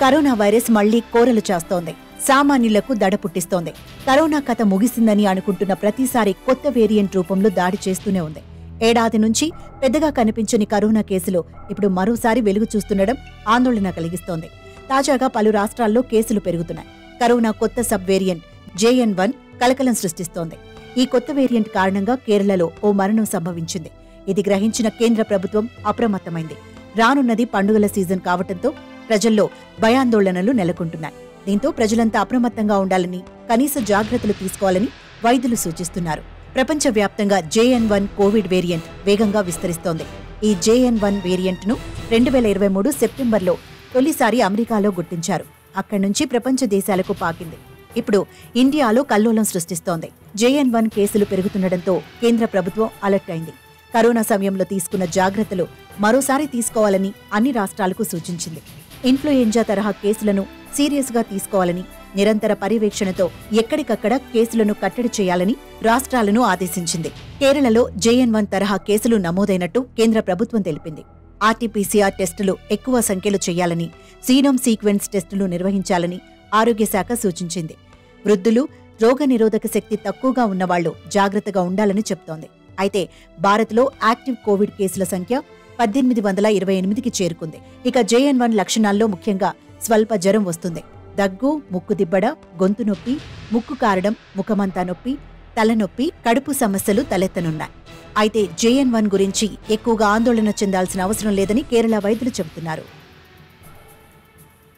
Corona virus మళ్లీ కోరలు చేస్తోంది. సామాన్యులకు దడ పుట్టిస్తోంది. కరోనా కథ ముగిసిందని అనుకుంటున్న ప్రతిసారి కొత్త వేరియంట్ రూపంలో దాడి చేస్తూనే ఉంది. ఏడాది నుంచి పెద్దగా కనిపించని కరోనా కేసులు ఇప్పుడు మరోసారి వెలుగు చూస్తుండడం ఆందోళన కలిగిస్తోంది. తాజాగా పలు రాష్ట్రాల్లో కేసులు పెరుగుతున్నాయి. కరోనా కొత్త సబ్ వేరియంట్ JN1 కలకలం సృష్టిస్తోంది. ఈ కొత్త వేరియంట్ కారణంగా కేరళలో ఓ మరణం సంభవించింది. ఇది గ్రహించిన కేంద్ర ప్రభుత్వం అప్రమత్తమైంది. రానున్నది పండుగల సీజన్ కావడంతో ప్రజల్లో భయాందోళనలు నెలకొంటున్నాయి. దీంతో ప్రజలంతా అప్రమత్తంగా ఉండాలని, కనీస జాగ్రత్తలు తీసుకోవాలని వైద్యులు సూచిస్తున్నారు. ప్రపంచవ్యాప్తంగా JN1 కోవిడ్ వేరియంట్ వేగంగా విస్తరిస్తోంది. ఈ JN1 వేరియంట్ను 2023 సెప్టెంబర్లో తొలిసారి అమెరికాలో గుర్తించారు. అక్కడి నుంచి ప్రపంచ దేశాలకు పాకింది. ఇప్పుడు ఇండియాలో కల్లోలం సృష్టిస్తోంది. JN1 కేసులు పెరుగుతుండటంతో కేంద్ర ప్రభుత్వం అలర్ట్ అయింది. కరోనా సమయంలో తీసుకున్న జాగ్రత్తలు మరోసారి తీసుకోవాలని అన్ని రాష్ట్రాలకు సూచించింది. ఇన్ఫ్లుయెంజా తరహా కేసులను సీరియస్గా తీసుకోవాలని, నిరంతర పర్యవేక్షణతో ఎక్కడికక్కడ కేసులను కట్టడి చేయాలని రాష్ట్రాలను ఆదేశించింది. కేరళలో JN1 తరహా కేసులు నమోదైనట్టు కేంద్ర ప్రభుత్వం తెలిపింది. RT-PCR టెస్టులు ఎక్కువ సంఖ్యలో చేయాలని, సీనోమ్ సీక్వెన్స్ టెస్టులు నిర్వహించాలని ఆరోగ్య శాఖ సూచించింది. వృద్ధులు, రోగనిరోధక శక్తి తక్కువగా ఉన్నవాళ్లు జాగ్రత్తగా ఉండాలని చెప్తోంది. అయితే భారత్లో యాక్టివ్ కోవిడ్ కేసుల సంఖ్య 1828కి చేరుకుంది. ఇక JN1 లక్షణాల్లో ముఖ్యంగా స్వల్ప జ్వరం వస్తుంది. దగ్గు, ముక్కు దిబ్బడ, గొంతు నొప్పి, ముక్కు కారడం, ముఖమంతా నొప్పి, తలనొప్పి, కడుపు సమస్యలు తలెత్తనున్నాయి. అయితే JN1 గురించి ఎక్కువగా ఆందోళన చెందాల్సిన అవసరం లేదని కేరళ వైద్యులు చెబుతున్నారు.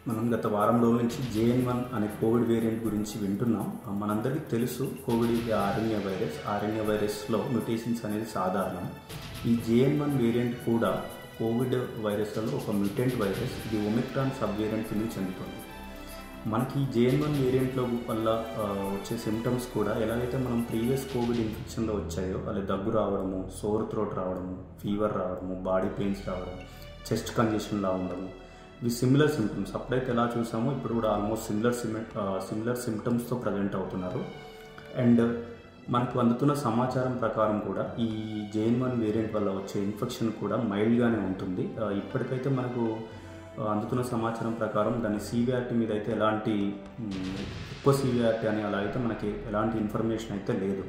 మనం గత వారం రోజుల నుంచి JN1 అనే కోవిడ్ వేరియంట్ గురించి వింటున్నాం. మనందరికీ తెలుసు కోవిడ్ ఇది ఆర్ఎన్ఏ వైరస్లో మ్యుటేషన్స్ అనేది సాధారణం. ఈ JN1 వేరియంట్ కూడా కోవిడ్ వైరస్లలో ఒక మ్యూటెంట్ వైరస్. ఇది ఒమిక్రాన్ సబ్ వేరియంట్ కింద చెందుతుంది. మనకి ఈ JN1 వేరియంట్లో వల్ల వచ్చే సిమ్టమ్స్ కూడా ఎలాగైతే మనం ప్రీవియస్ కోవిడ్ ఇన్ఫెక్షన్లో వచ్చాయో అలా దగ్గు రావడము, సోర్ థ్రోట్ రావడము, ఫీవర్ రావడము, బాడీ పెయిన్స్ రావడం, చెస్ట్ కంజెషన్లా ఉండడము, ఇవి సిమిలర్ సిమ్టమ్స్. అప్పుడైతే ఎలా చూసామో ఇప్పుడు కూడా ఆల్మోస్ట్ సిమిలర్ సిమ్టమ్స్తో ప్రజెంట్ అవుతున్నారు. అండ్ మనకు అందుతున్న సమాచారం ప్రకారం కూడా ఈ JN1 వేరియంట్ వల్ల వచ్చే ఇన్ఫెక్షన్ కూడా మైల్డ్గానే ఉంటుంది. ఇప్పటికైతే మనకు అందుతున్న సమాచారం ప్రకారం దాని సివియారిటీ మీద అయితే ఎలాంటి ఎక్కువ సివియారిటీ అని అలా అయితే మనకి ఎలాంటి ఇన్ఫర్మేషన్ అయితే లేదు.